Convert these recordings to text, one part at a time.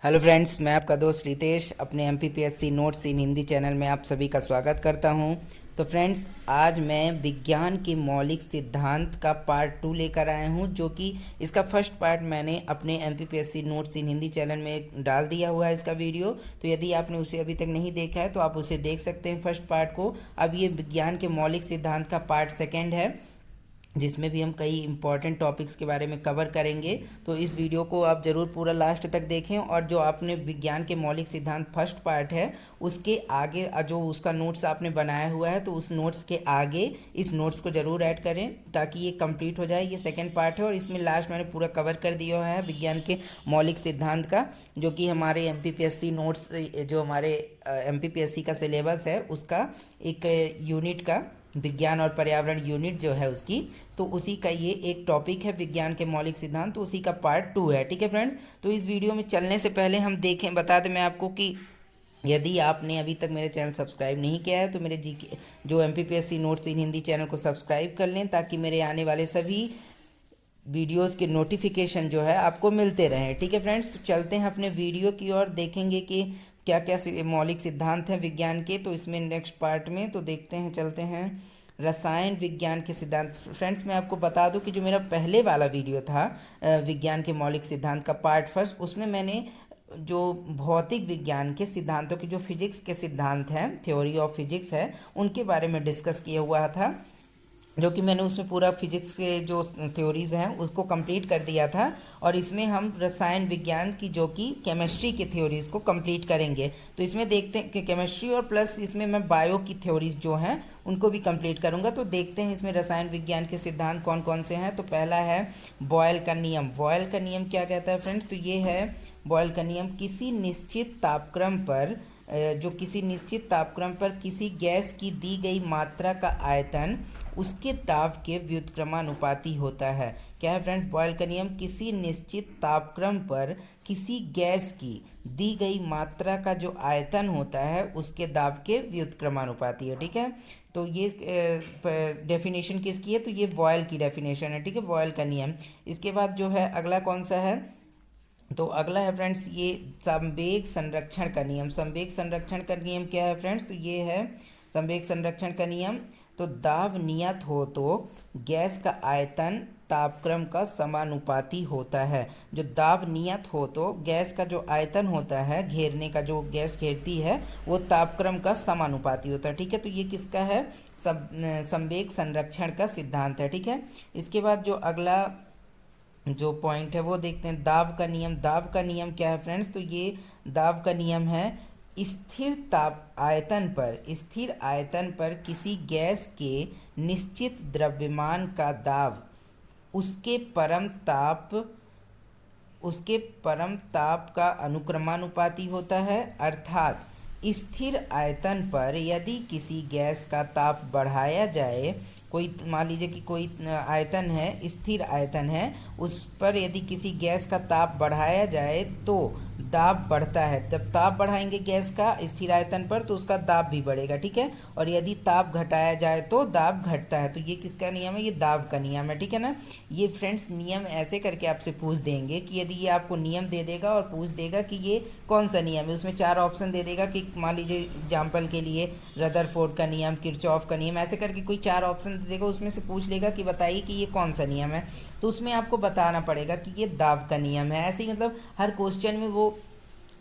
Hello friends, मैं आपका दोस्त रितेश अपने MPPSC नोट्स इन हिंदी चैनल में आप सभी का स्वागत करता हूं। तो फ्रेंड्स, आज मैं विज्ञान के मौलिक सिद्धांत का पार्ट 2 लेकर आया हूं, जो कि इसका फर्स्ट पार्ट मैंने अपने MPPSC नोट्स इन हिंदी चैनल में डाल दिया हुआ है इसका वीडियो। तो यदि आपने उसे अभी तक नहीं देखा है तो आप उसे देख सकते हैं फर्स्ट पार्ट को। अब ये विज्ञान के मौलिक सिद्धांत का पार्ट सेकेंड है, जिसमें भी हम कई इंपॉर्टेंट टॉपिक्स के बारे में कवर करेंगे। तो इस वीडियो को आप ज़रूर पूरा लास्ट तक देखें, और जो आपने विज्ञान के मौलिक सिद्धांत फर्स्ट पार्ट है उसके आगे जो उसका नोट्स आपने बनाया हुआ है, तो उस नोट्स के आगे इस नोट्स को ज़रूर ऐड करें ताकि ये कंप्लीट हो जाए। ये सेकंड पार्ट है और इसमें लास्ट मैंने पूरा कवर कर दिया हुआ है विज्ञान के मौलिक सिद्धांत का, जो कि हमारे MPPSC नोट्स, जो हमारे MPPSC का सिलेबस है उसका एक यूनिट का, विज्ञान और पर्यावरण यूनिट जो है उसकी, तो उसी का ये एक टॉपिक है विज्ञान के मौलिक सिद्धांत, तो उसी का पार्ट 2 है। ठीक है फ्रेंड, तो इस वीडियो में चलने से पहले हम देखें, बता दें मैं आपको कि यदि आपने अभी तक मेरे चैनल सब्सक्राइब नहीं किया है तो मेरे जो MPPSC नोट्स इन हिंदी चैनल को सब्सक्राइब कर लें, ताकि मेरे आने वाले सभी वीडियोस के नोटिफिकेशन जो है आपको मिलते रहें। ठीक है फ्रेंड्स, तो चलते हैं अपने वीडियो की ओर, देखेंगे कि क्या क्या मौलिक सिद्धांत हैं विज्ञान के। तो इसमें नेक्स्ट पार्ट में तो देखते हैं, चलते हैं रसायन विज्ञान के सिद्धांत। फ्रेंड्स, मैं आपको बता दूं कि जो मेरा पहले वाला वीडियो था विज्ञान के मौलिक सिद्धांत का पार्ट फर्स्ट, उसमें मैंने जो भौतिक विज्ञान के सिद्धांतों की, जो फिजिक्स के सिद्धांत हैं, थ्योरी ऑफ फिजिक्स है, उनके बारे में डिस्कस किया हुआ था, जो कि मैंने उसमें पूरा फिजिक्स के जो थ्योरीज हैं उसको कंप्लीट कर दिया था। और इसमें हम रसायन विज्ञान की, जो कि केमिस्ट्री की थ्योरीज को कंप्लीट करेंगे। तो इसमें देखते हैं कि केमिस्ट्री और प्लस इसमें मैं बायो की थ्योरीज जो हैं उनको भी कंप्लीट करूंगा। तो देखते हैं इसमें रसायन विज्ञान के सिद्धांत कौन कौन से हैं। तो पहला है बॉयल का नियम। बॉयल का नियम क्या कहता है फ्रेंड्स? तो ये है बॉयल का नियम, किसी निश्चित तापक्रम पर किसी निश्चित तापक्रम पर किसी गैस की दी गई मात्रा का आयतन उसके दाब के व्युत्क्रमानुपाती होता है। क्या है फ्रेंड्स बॉयल का नियम? किसी निश्चित तापक्रम पर किसी गैस की दी गई मात्रा का जो आयतन होता है उसके दाब के व्युत्क्रमानुपाती है। ठीक है, तो ये डेफिनेशन किसकी है? तो ये बॉयल की डेफिनेशन है। ठीक है, बॉयल का नियम। इसके बाद जो है अगला कौन सा है? तो अगला है फ्रेंड्स ये संवेग संरक्षण का नियम। संवेग संरक्षण का नियम क्या है फ्रेंड्स? तो ये है संवेग संरक्षण का नियम। तो दाब नियत हो तो गैस का आयतन तापक्रम का समानुपाती होता है। जो दाब नियत हो तो गैस का जो आयतन होता है, घेरने का, जो गैस घेरती है, वो तापक्रम का समानुपाती होता है। ठीक है, तो ये किसका है? संवेग संरक्षण का सिद्धांत है। ठीक है, इसके बाद जो अगला जो पॉइंट है वो देखते हैं, दाब का नियम। दाब का नियम क्या है फ्रेंड्स? तो ये दाब का नियम है, स्थिर आयतन पर किसी गैस के निश्चित द्रव्यमान का दाब उसके परम ताप का अनुक्रमानुपाती होता है। अर्थात स्थिर आयतन पर यदि किसी गैस का ताप बढ़ाया जाए, कोई मान लीजिए कि कोई आयतन है, स्थिर आयतन है, उस पर यदि किसी गैस का ताप बढ़ाया जाए तो दाब बढ़ता है। जब ताप बढ़ाएंगे गैस का स्थिर आयतन पर तो उसका दाब भी बढ़ेगा। ठीक है, और यदि ताप घटाया जाए तो दाब घटता है। तो ये किसका नियम है? ये दाब का नियम है। ठीक है ना, ये फ्रेंड्स नियम ऐसे करके आपसे पूछ देंगे कि यदि ये आपको नियम दे देगा और पूछ देगा कि ये कौन सा नियम है, उसमें 4 ऑप्शन दे देगा कि मान लीजिए एग्जाम्पल के लिए रदरफोर्ड का नियम, किरचॉफ का नियम, ऐसे करके कोई 4 ऑप्शन दे देगा, उसमें से पूछ लेगा कि बताइए कि ये कौन सा नियम है। तो उसमें आपको बताना पड़ेगा कि ये दाब का नियम है। ऐसे ही मतलब हर क्वेश्चन में वो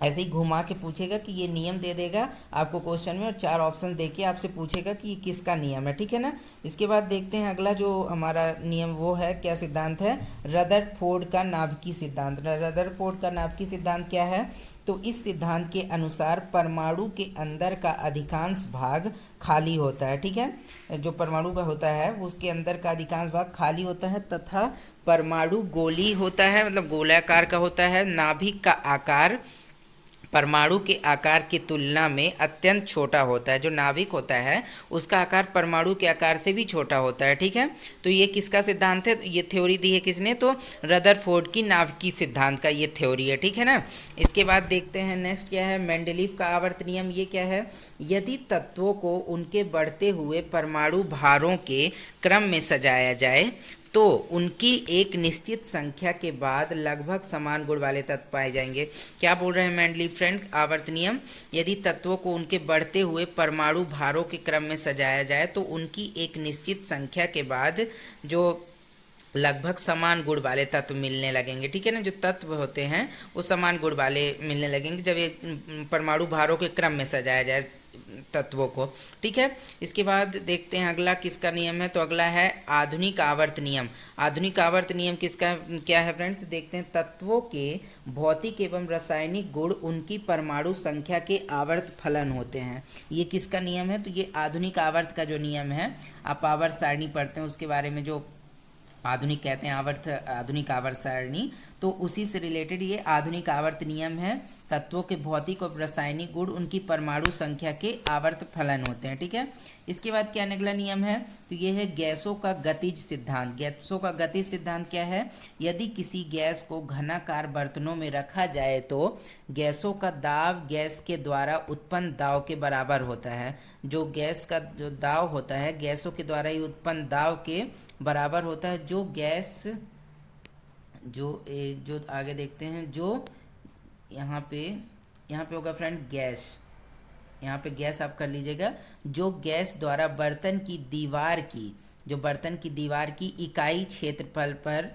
ऐसे ही घुमा के पूछेगा कि ये नियम दे देगा आपको क्वेश्चन में, और 4 ऑप्शन देके आपसे पूछेगा कि ये किसका नियम है। ठीक है ना, इसके बाद देखते हैं अगला जो हमारा नियम वो है, क्या सिद्धांत है? रदरफोर्ड का नाभिकीय सिद्धांत। रदरफोर्ड का नाभिकीय सिद्धांत क्या है? तो इस सिद्धांत के अनुसार परमाणु के अंदर का अधिकांश भाग खाली होता है। ठीक है, जो परमाणु का होता है उसके अंदर का अधिकांश भाग खाली होता है, तथा परमाणु गोली होता है, मतलब गोलाकार का होता है। नाभिक का आकार परमाणु के आकार की तुलना में अत्यंत छोटा होता है। जो नाभिक होता है उसका आकार परमाणु के आकार से भी छोटा होता है। ठीक है, तो ये किसका सिद्धांत है? ये थ्योरी दी है किसने? तो रदरफोर्ड की नाभिकीय सिद्धांत का ये थ्योरी है। ठीक है ना, इसके बाद देखते हैं नेक्स्ट क्या है, मेंडलीव का आवर्त नियम। ये क्या है? यदि तत्वों को उनके बढ़ते हुए परमाणु भारों के क्रम में सजाया जाए तो उनकी एक निश्चित संख्या के बाद लगभग समान गुण वाले तत्व पाए जाएंगे। क्या बोल रहे हैं मेंडली फ्रेंड, आवर्त नियम, यदि तत्वों को उनके बढ़ते हुए परमाणु भारों के क्रम में सजाया जाए तो उनकी एक निश्चित संख्या के बाद जो लगभग समान गुण वाले तत्व मिलने लगेंगे। ठीक है ना, जो तत्व होते हैं वो समान गुण वाले मिलने लगेंगे जब ये परमाणु भारों के क्रम में सजाया जाए तत्वों को। ठीक है, इसके बाद देखते हैं अगला किसका नियम है। तो अगला है आधुनिक आवर्त नियम। आधुनिक आवर्त नियम किसका क्या है फ्रेंड्स, तो देखते हैं तत्वों के भौतिक एवं रासायनिक गुण उनकी परमाणु संख्या के आवर्त फलन होते हैं। ये किसका नियम है, तो ये आधुनिक आवर्त का जो नियम है, आप आवर्त सारणी पढ़ते हैं उसके बारे में, जो आधुनिक कहते हैं आवर्त, आधुनिक आवर्त सारणी, तो उसी से रिलेटेड ये आधुनिक आवर्त नियम है। तत्वों के भौतिक और रासायनिक गुण उनकी परमाणु संख्या के आवर्त फलन होते हैं। ठीक है, इसके बाद क्या अगला नियम है, तो ये है गैसों का गतिज सिद्धांत। गैसों का गतिज सिद्धांत क्या है, यदि किसी गैस को घनाकार बर्तनों में रखा जाए तो गैसों का दाब गैस के द्वारा उत्पन्न दाब के बराबर होता है। जो गैस का जो दाब होता है गैसों के द्वारा ही उत्पन्न दाब के बराबर होता है। जो गैस जो आगे देखते हैं, जो यहाँ पे होगा फ्रेंड गैस, यहाँ पे गैस आप कर लीजिएगा। जो गैस द्वारा बर्तन की दीवार की इकाई क्षेत्रफल पर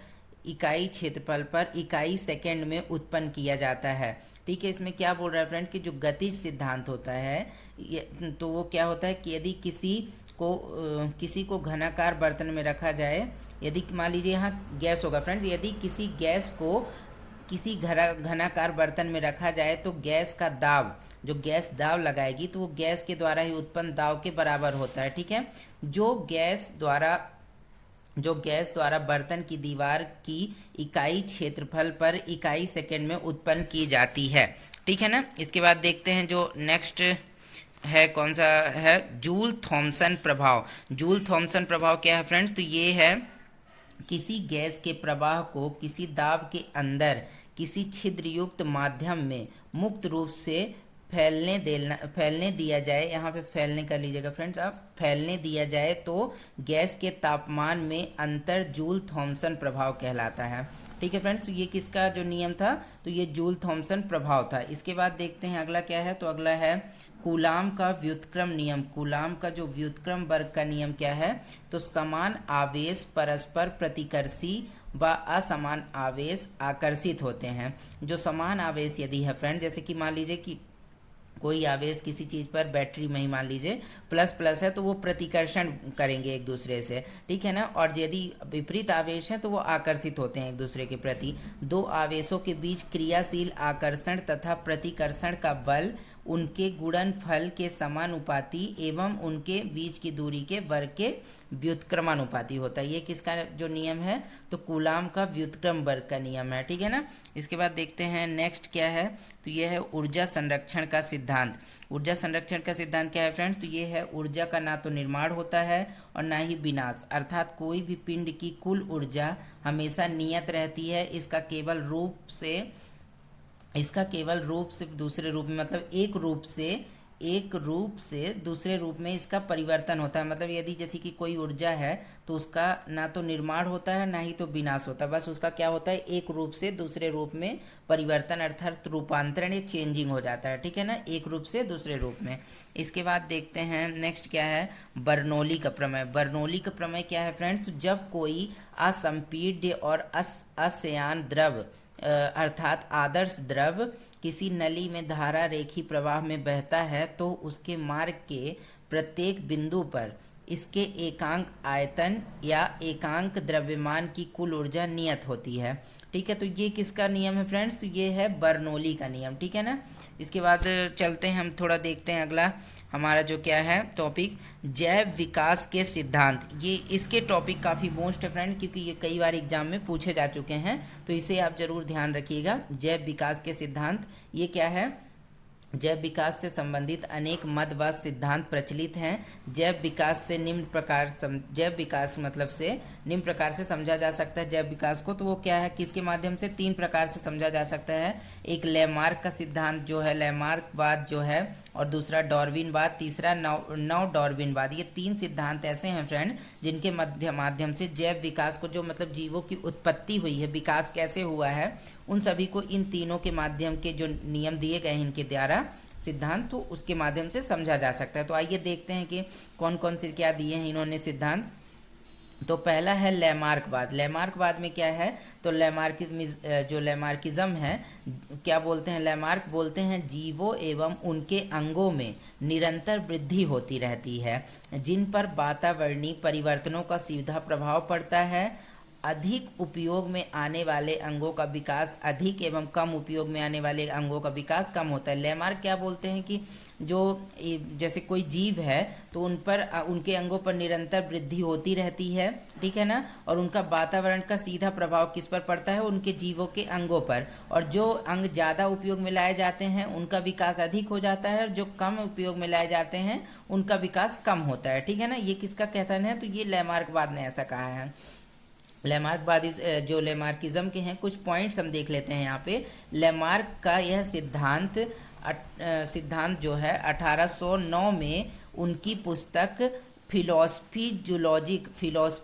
इकाई सेकंड में उत्पन्न किया जाता है। ठीक है, इसमें क्या बोल रहा है फ्रेंड कि जो गतिज सिद्धांत होता है तो वो क्या होता है कि यदि किसी को घनाकार बर्तन में रखा जाए, यदि मान लीजिए यहाँ गैस होगा फ्रेंड्स, यदि किसी गैस को किसी घनाकार बर्तन में रखा जाए तो गैस का दाब, जो गैस दाब लगाएगी तो वो गैस के द्वारा ही उत्पन्न दाब के बराबर होता है। ठीक है, जो गैस द्वारा बर्तन की दीवार की इकाई क्षेत्रफल पर इकाई सेकंड में उत्पन्न की जाती है। ठीक है ना, इसके बाद देखते हैं जो नेक्स्ट है, कौन सा है, जूल थॉमसन प्रभाव। जूल थॉमसन प्रभाव क्या है फ्रेंड्स, तो ये है किसी गैस के प्रवाह को किसी दाब के अंदर किसी छिद्रयुक्त माध्यम में मुक्त रूप से फैलने दिया जाए। यहाँ पे फैलने कर लीजिएगा फ्रेंड्स आप, फैलने दिया जाए तो गैस के तापमान में अंतर जूल थॉमसन प्रभाव कहलाता है। ठीक है फ्रेंड्स, तो ये किसका जो नियम था, तो ये जूल थॉमसन प्रभाव था। इसके बाद देखते हैं अगला क्या है, तो अगला है कूलाम का व्युत्क्रम नियम। कूलाम का जो व्युत्क्रम वर्ग का नियम क्या है, तो समान आवेश परस्पर प्रतिकर्षी व असमान आवेश आकर्षित होते हैं। जो समान आवेश यदि है फ्रेंड, जैसे कि मान लीजिए कि कोई आवेश किसी चीज़ पर, बैटरी में ही मान लीजिए प्लस प्लस है तो वो प्रतिकर्षण करेंगे एक दूसरे से। ठीक है ना, और यदि विपरीत आवेश है तो वो आकर्षित होते हैं एक दूसरे के प्रति। दो आवेशों के बीच क्रियाशील आकर्षण तथा प्रतिकर्षण का बल उनके गुणनफल के समानुपाती एवं उनके बीच की दूरी के वर्ग के व्युत्क्रमानुपाती होता है। ये किसका जो नियम है, तो कूलाम का व्युत्क्रम वर्ग का नियम है। ठीक है ना, इसके बाद देखते हैं नेक्स्ट क्या है, तो ये है ऊर्जा संरक्षण का सिद्धांत। ऊर्जा संरक्षण का सिद्धांत क्या है फ्रेंड्स, तो ये है ऊर्जा का ना तो निर्माण होता है और ना ही विनाश, अर्थात कोई भी पिंड की कुल ऊर्जा हमेशा नियत रहती है। इसका केवल रूप से दूसरे रूप में, मतलब एक रूप से दूसरे रूप में इसका परिवर्तन होता है। मतलब यदि जैसे कि कोई ऊर्जा है तो उसका ना तो निर्माण होता है ना ही तो विनाश होता है, बस उसका क्या होता है, एक रूप से दूसरे रूप में परिवर्तन अर्थात रूपांतरण या चेंजिंग हो जाता है। ठीक है ना, एक रूप से दूसरे रूप में। इसके बाद देखते हैं नेक्स्ट क्या है, बर्नौली का प्रमेय। बर्नौली का प्रमेय क्या है फ्रेंड्स, तो जब कोई असंपीड्य और असंयान द्रव अर्थात आदर्श द्रव किसी नली में धारा रेखी प्रवाह में बहता है तो उसके मार्ग के प्रत्येक बिंदु पर इसके एकांक आयतन या एकांक द्रव्यमान की कुल ऊर्जा नियत होती है। ठीक है, तो ये किसका नियम है फ्रेंड्स, तो ये है बर्नौली का नियम। ठीक है ना, इसके बाद चलते हैं हम थोड़ा देखते हैं अगला हमारा जो क्या है टॉपिक, जैव विकास के सिद्धांत। ये इसके टॉपिक काफ़ी मोस्ट है फ्रेंड, क्योंकि ये कई बार एग्जाम में पूछे जा चुके हैं, तो इसे आप जरूर ध्यान रखिएगा। जैव विकास के सिद्धांत ये क्या है, जैव विकास से संबंधित अनेक मत व सिद्धांत प्रचलित हैं। जैव विकास से निम्न प्रकार से समझा जा सकता है जैव विकास को, तो वो क्या है, किसके माध्यम से, 3 प्रकार से समझा जा सकता है। एक लैमार्क का सिद्धांत जो है, लैमार्कवाद जो है और दूसरा डार्विनवाद, तीसरा नव डार्विनवाद। ये 3 सिद्धांत ऐसे हैं फ्रेंड जिनके माध्यम से जैव विकास को, जो मतलब जीवों की उत्पत्ति हुई है, विकास कैसे हुआ है, उन सभी को इन तीनों के माध्यम के जो नियम दिए गए हैं इनके द्वारा सिद्धांत, तो उसके माध्यम से समझा जा सकता है। तो आइए देखते हैं कि कौन कौन से क्या दिए हैं इन्होंने सिद्धांत। तो पहला है लैमार्कवाद। लैमार्कवाद में क्या है, तो लैमार्किज्म है, क्या बोलते हैं, लैमार्क बोलते हैं जीवों एवं उनके अंगों में निरंतर वृद्धि होती रहती है, जिन पर वातावरणीय परिवर्तनों का सीधा प्रभाव पड़ता है। अधिक उपयोग में आने वाले अंगों का विकास अधिक एवं कम उपयोग में आने वाले अंगों का विकास कम होता है। लैमार्क क्या बोलते हैं कि जो जैसे कोई जीव है तो उन पर उनके अंगों पर निरंतर वृद्धि होती रहती है, ठीक है ना, और उनका वातावरण का सीधा प्रभाव किस पर पड़ता है, उनके जीवों के अंगों पर। और जो अंग ज़्यादा उपयोग में लाए जाते हैं उनका विकास अधिक हो जाता है, और जो कम उपयोग में लाए जाते हैं उनका विकास कम होता है, ठीक है ना। ये किसका कथन है, तो ये लैमार्कवाद ने ऐसा कहा है। लैमार्कवादी जो लैमार्किज्म के हैं, कुछ पॉइंट्स हम देख लेते हैं यहाँ पे। लैमार्क का यह सिद्धांत जो है 1809 में उनकी पुस्तक फिलॉसफी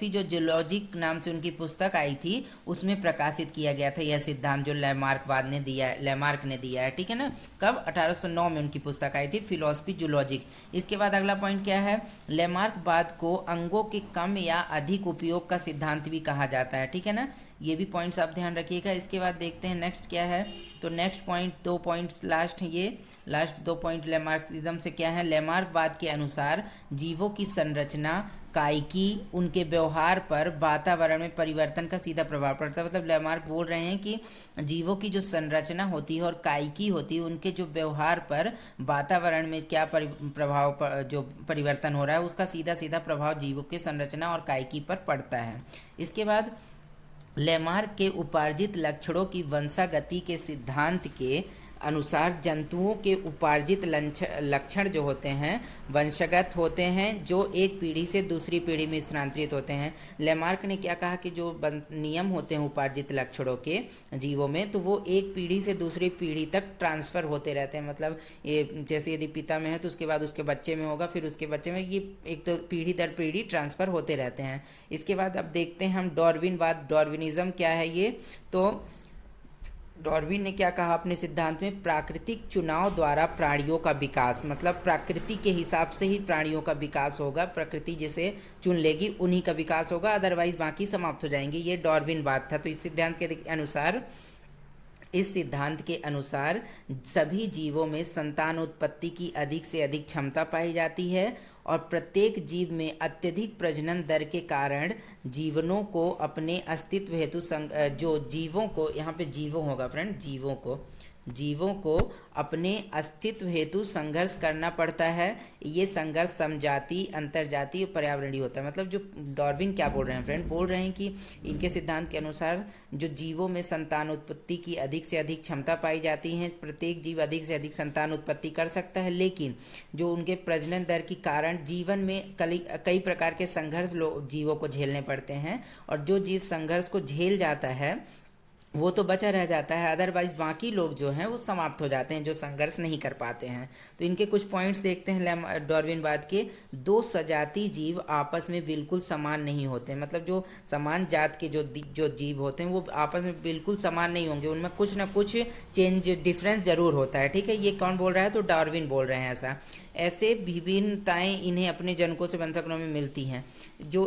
जो जूलॉजिक नाम से उनकी पुस्तक आई थी उसमें प्रकाशित किया गया था। यह सिद्धांत जो लैमार्क ने दिया है, ठीक है ना। कब, 1809 में उनकी पुस्तक आई थी फिलॉसफी जूलॉजिक। इसके बाद अगला पॉइंट क्या है, लैमार्कवाद को अंगों के कम या अधिक उपयोग का सिद्धांत भी कहा जाता है, ठीक है ना। ये भी पॉइंट्स आप ध्यान रखिएगा। इसके बाद देखते हैं नेक्स्ट क्या है, तो नेक्स्ट पॉइंट 2 पॉइंट्स लास्ट हैं, ये लास्ट 2 पॉइंट लैमार्किज्म से क्या है। लैमार्कवाद के अनुसार जीवों की संरचना, कायिकी, उनके व्यवहार पर वातावरण में परिवर्तन का सीधा प्रभाव पड़ता है। मतलब लैमार्क बोल रहे हैं कि जीवों की जो संरचना होती है और कायिकी होती है, उनके जो व्यवहार पर वातावरण में क्या जो परिवर्तन हो रहा है उसका सीधा सीधा प्रभाव जीवों की संरचना और कायिकी पर पड़ता है। इसके बाद लैमार्क के उपार्जित लक्षणों की वंशागति के सिद्धांत के अनुसार जंतुओं के उपार्जित लक्षण जो होते हैं वंशगत होते हैं, जो एक पीढ़ी से दूसरी पीढ़ी में स्थानांतरित होते हैं। लैमार्क ने क्या कहा कि जो नियम होते हैं उपार्जित लक्षणों के जीवों में, तो वो एक पीढ़ी से दूसरी पीढ़ी तक ट्रांसफ़र होते रहते हैं। मतलब ये जैसे यदि पिता में है तो उसके बाद उसके बच्चे में होगा, फिर उसके बच्चे में, ये एक तो पीढ़ी दर पीढ़ी ट्रांसफ़र होते रहते हैं। इसके बाद अब देखते हैं हम डार्विनवाद। डार्विनिज्म क्या है ये, तो डार्विन ने क्या कहा अपने सिद्धांत में, प्राकृतिक चुनाव द्वारा प्राणियों का विकास, मतलब प्रकृति के हिसाब से ही प्राणियों का विकास होगा, प्रकृति जिसे चुन लेगी उन्हीं का विकास होगा, अदरवाइज बाकी समाप्त हो जाएंगे। ये डार्विनवाद था। तो इस सिद्धांत के अनुसार सभी जीवों में संतान उत्पत्ति की अधिक से अधिक क्षमता पाई जाती है, और प्रत्येक जीव में अत्यधिक प्रजनन दर के कारण जीवनों को अपने अस्तित्व हेतु जो जीवों को, यहाँ पे जीवों होगा फ्रेंड, जीवों को अपने अस्तित्व हेतु संघर्ष करना पड़ता है। ये संघर्ष समजाति, अंतरजातीय और पर्यावरणीय होता है। मतलब जो डार्विन क्या बोल रहे हैं फ्रेंड, बोल रहे हैं कि इनके सिद्धांत के अनुसार जो जीवों में संतान उत्पत्ति की अधिक से अधिक क्षमता पाई जाती है, प्रत्येक जीव अधिक से अधिक संतान उत्पत्ति कर सकता है, लेकिन जो उनके प्रजनन दर के कारण जीवन में कई प्रकार के संघर्ष जीवों को झेलने पड़ते हैं, और जो जीव संघर्ष को झेल जाता है वो तो बचा रह जाता है, अदरवाइज बाकी लोग जो हैं वो समाप्त हो जाते हैं जो संघर्ष नहीं कर पाते हैं। तो इनके कुछ पॉइंट्स देखते हैं डार्विनवाद के। 2 सजातीय जीव आपस में बिल्कुल समान नहीं होते, मतलब जो समान जात के जो जीव होते हैं वो आपस में बिल्कुल समान नहीं होंगे, उनमें कुछ ना कुछ डिफरेंस जरूर होता है, ठीक है। ये कौन बोल रहा है, तो डार्विन बोल रहे हैं ऐसा। ऐसे विभिन्नताएं इन्हें अपने जनकों से वंशानुक्रम में मिलती हैं, जो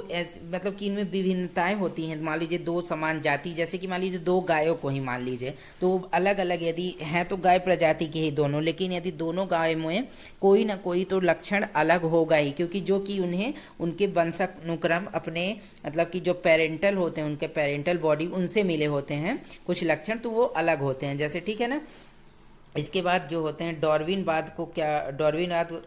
मतलब कि इनमें विभिन्नताएं होती हैं। मान लीजिए 2 समान जाति, जैसे कि मान लीजिए 2 गायों को ही मान लीजिए, तो अलग अलग यदि हैं तो गाय प्रजाति के ही दोनों, लेकिन यदि दोनों गाय में कोई ना कोई तो लक्षण अलग होगा ही, क्योंकि जो कि उन्हें उनके वंशानुक्रम अपने मतलब कि जो पेरेंटल होते हैं, उनके पेरेंटल बॉडी उनसे मिले होते हैं कुछ लक्षण, तो वो अलग होते हैं जैसे, ठीक है ना। इसके बाद जो होते हैं डार्विनवाद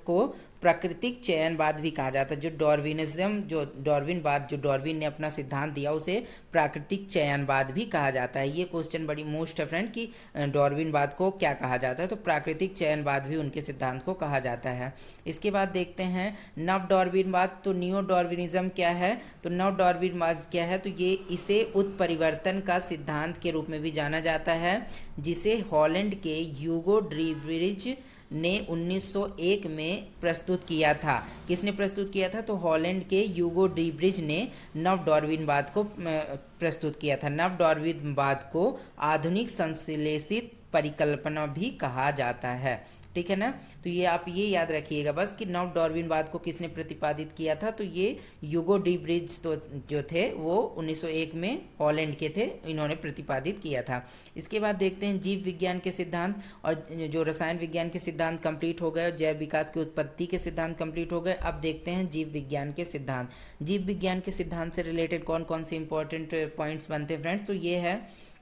को प्राकृतिक चयनवाद भी कहा जाता है। जो डार्विनवाद जो डार्विन ने अपना सिद्धांत दिया उसे प्राकृतिक चयनवाद भी कहा जाता है। ये क्वेश्चन बड़ी मोस्ट है फ्रेंड कि डार्विनवाद को क्या कहा जाता है, तो प्राकृतिक चयनवाद भी उनके सिद्धांत को कहा जाता है। इसके बाद देखते हैं नव डार्विनवाद। तो न्यू डार्विनिज्म क्या है, तो नव डार्विनवाद क्या है, तो ये इसे उत्परिवर्तन का सिद्धांत के रूप में भी जाना जाता है, जिसे हॉलैंड के ह्यूगो ड्रीबरिज ने 1901 में प्रस्तुत किया था। किसने प्रस्तुत किया था? तो हॉलैंड के ह्यूगो डीब्रिज ने नव डार्विनवाद को प्रस्तुत किया था। नव डार्विनवाद को आधुनिक संश्लेषित परिकल्पना भी कहा जाता है। ठीक है ना। तो ये आप ये याद रखिएगा बस कि नव डार्विनवाद को किसने प्रतिपादित किया था? तो ये ह्यूगो डीब्रिज तो जो थे वो 1901 में हॉलैंड के थे, इन्होंने प्रतिपादित किया था। इसके बाद देखते हैं जीव विज्ञान के सिद्धांत। और जो रसायन विज्ञान के सिद्धांत कंप्लीट हो गए और जैव विकास की उत्पत्ति के सिद्धांत कंप्लीट हो गए, अब देखते हैं जीव विज्ञान के सिद्धांत। जीव विज्ञान के सिद्धांत से रिलेटेड कौन कौन से इंपॉर्टेंट पॉइंट्स बनते हैं फ्रेंड्स? तो ये है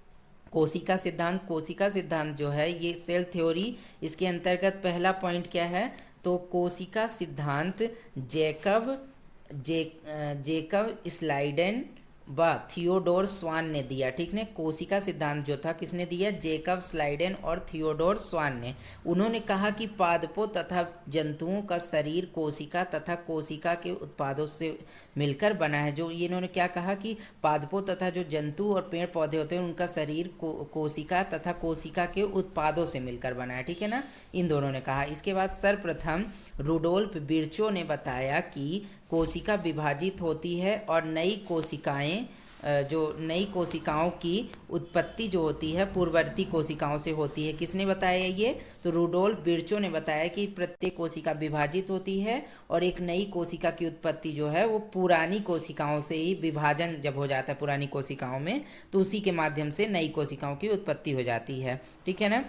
कोशिका सिद्धांत। कोशिका सिद्धांत जो है ये सेल थ्योरी, इसके अंतर्गत पहला पॉइंट क्या है? तो कोशिका सिद्धांत जेकब स्लाइडेन व थियोडोर स्वान ने दिया। ठीक है। कोशिका सिद्धांत जो था किसने दिया? जेकब स्लाइडेन और थियोडोर स्वान ने। उन्होंने कहा कि पादपों तथा जंतुओं का शरीर कोशिका तथा कोशिका के उत्पादों से मिलकर बना है। जो ये इन्होंने क्या कहा कि पादपों तथा जो जंतु और पेड़ पौधे होते हैं उनका शरीर कोशिका तथा कोशिका के उत्पादों से मिलकर बना है। ठीक है ना, इन दोनों ने कहा। इसके बाद सर्वप्रथम रुडोल्फ विर्चो ने बताया कि कोशिका विभाजित होती है और नई कोशिकाएं जो नई कोशिकाओं की उत्पत्ति जो होती है पूर्ववर्ती कोशिकाओं से होती है। किसने बताया ये? तो रुडोल्फ विर्चो ने बताया कि प्रत्येक कोशिका विभाजित होती है और एक नई कोशिका की उत्पत्ति जो है वो पुरानी कोशिकाओं से ही, विभाजन जब हो जाता है पुरानी कोशिकाओं में तो उसी के माध्यम से नई कोशिकाओं की उत्पत्ति हो जाती है। ठीक है ना।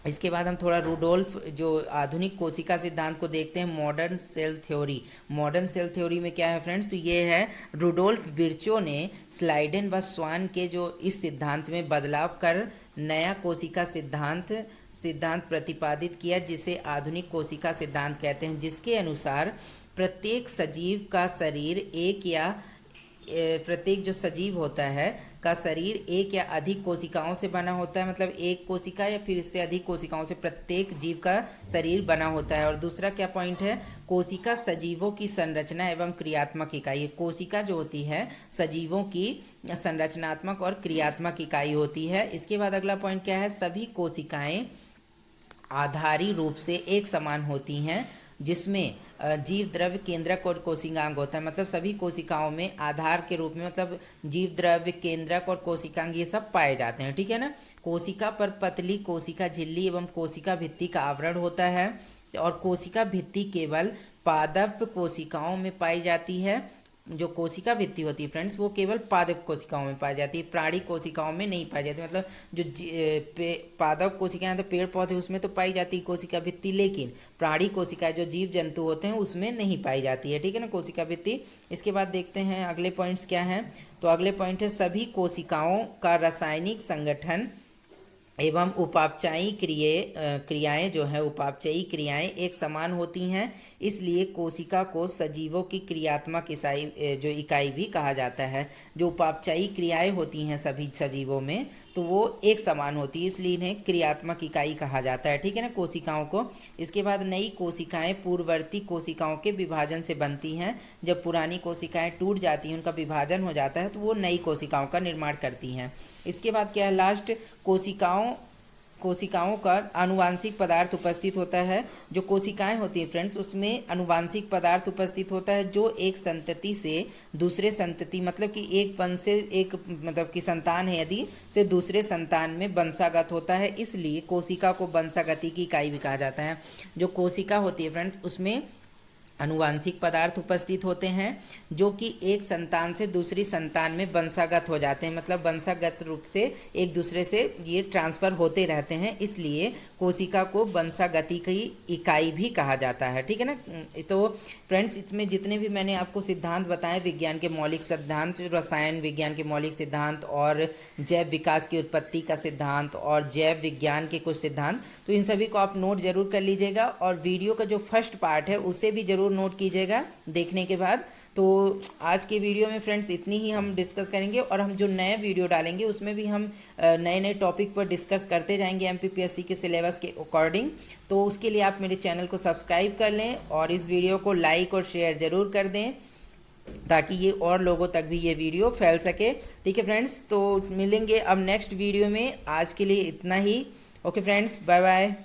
इसके बाद हम थोड़ा रुडोल्फ जो आधुनिक कोशिका सिद्धांत को देखते हैं, modern cell theory. Modern cell theory में क्या है फ्रेंड्स? तो ये है रुडोल्फ विर्चो ने स्लाइडेन व स्वान के जो इस सिद्धांत में बदलाव कर नया कोशिका सिद्धांत प्रतिपादित किया, जिसे आधुनिक कोशिका सिद्धांत कहते हैं, जिसके अनुसार प्रत्येक सजीव का शरीर प्रत्येक जो सजीव होता है का शरीर एक या अधिक कोशिकाओं से बना होता है। मतलब एक कोशिका या फिर इससे अधिक कोशिकाओं से प्रत्येक जीव का शरीर बना होता है। और दूसरा क्या पॉइंट है? कोशिका सजीवों की संरचना एवं क्रियात्मक इकाई। कोशिका जो होती है सजीवों की संरचनात्मक और क्रियात्मक इकाई होती है। इसके बाद अगला पॉइंट क्या है? सभी कोशिकाएं आधारी रूप से एक समान होती हैं, जिसमें जीव द्रव्य केंद्रक और कोशिकांग होता है। मतलब सभी कोशिकाओं में आधार के रूप में मतलब जीव द्रव्य केंद्रक और कोशिकांग ये सब पाए जाते हैं। ठीक है ना। कोशिका पर पतली कोशिका झिल्ली एवं कोशिका भित्ति का आवरण होता है और कोशिका भित्ति केवल पादप कोशिकाओं में पाई जाती है। जो कोशिका भित्ति होती है फ्रेंड्स वो केवल पादप कोशिकाओं में पाई जाती है, प्राणी कोशिकाओं में नहीं पाई जाती। मतलब जो पादप कोशिकाएं तो पेड़ पौधे उसमें तो पाई जाती है कोशिका भित्ति, लेकिन प्राणी कोशिकाएं जो जीव जंतु होते हैं उसमें नहीं पाई जाती है। ठीक है ना, कोशिका भित्ति। इसके बाद देखते हैं अगले पॉइंट्स क्या हैं। तो अगले पॉइंट है सभी कोशिकाओं का रासायनिक संगठन एवं उपापचयी क्रियाएं जो है उपापचयी क्रियाएं एक समान होती हैं, इसलिए कोशिका को सजीवों की क्रियात्मक इकाई भी कहा जाता है। जो उपापचयी क्रियाएं होती हैं सभी सजीवों में तो वो एक समान होती है, इसलिए इन्हें क्रियात्मक इकाई कहा जाता है। ठीक है ना, कोशिकाओं को। इसके बाद नई कोशिकाएं पूर्ववर्ती कोशिकाओं के विभाजन से बनती हैं। जब पुरानी कोशिकाएं टूट जाती हैं, उनका विभाजन हो जाता है तो वो नई कोशिकाओं का निर्माण करती हैं। इसके बाद क्या है लास्ट? कोशिकाओं का आनुवांशिक पदार्थ उपस्थित होता है। जो कोशिकाएं होती हैं फ्रेंड्स उसमें आनुवांशिक पदार्थ उपस्थित होता है जो एक संतति से दूसरे संतति मतलब कि एक वंश से एक मतलब कि संतान है यदि से दूसरे संतान में वंशागत होता है, इसलिए कोशिका को वंशागति की इकाई भी कहा जाता है। जो कोशिका होती है फ्रेंड्स उसमें आनुवांशिक पदार्थ उपस्थित होते हैं जो कि एक संतान से दूसरी संतान में वंशागत हो जाते हैं। मतलब वंशागत रूप से एक दूसरे से ये ट्रांसफ़र होते रहते हैं, इसलिए कोशिका को वंशागति की इकाई भी कहा जाता है। ठीक है ना। तो फ्रेंड्स इसमें जितने भी मैंने आपको सिद्धांत बताए, विज्ञान के मौलिक सिद्धांत, रसायन विज्ञान के मौलिक सिद्धांत और जैव विकास की उत्पत्ति का सिद्धांत और जैव विज्ञान के कुछ सिद्धांत, तो इन सभी को आप नोट जरूर कर लीजिएगा। और वीडियो का जो फर्स्ट पार्ट है उसे भी जरूर नोट कीजिएगा देखने के बाद। तो आज के वीडियो में फ्रेंड्स इतनी ही हम डिस्कस करेंगे और हम जो नए वीडियो डालेंगे उसमें भी हम नए नए टॉपिक पर डिस्कस करते जाएंगे एमपीपीएससी के सिलेबस के अकॉर्डिंग। तो उसके लिए आप मेरे चैनल को सब्सक्राइब कर लें और इस वीडियो को लाइक और शेयर ज़रूर कर दें ताकि ये और लोगों तक भी ये वीडियो फैल सके। ठीक है फ्रेंड्स, तो मिलेंगे अब नेक्स्ट वीडियो में। आज के लिए इतना ही। Okay friends, bye bye.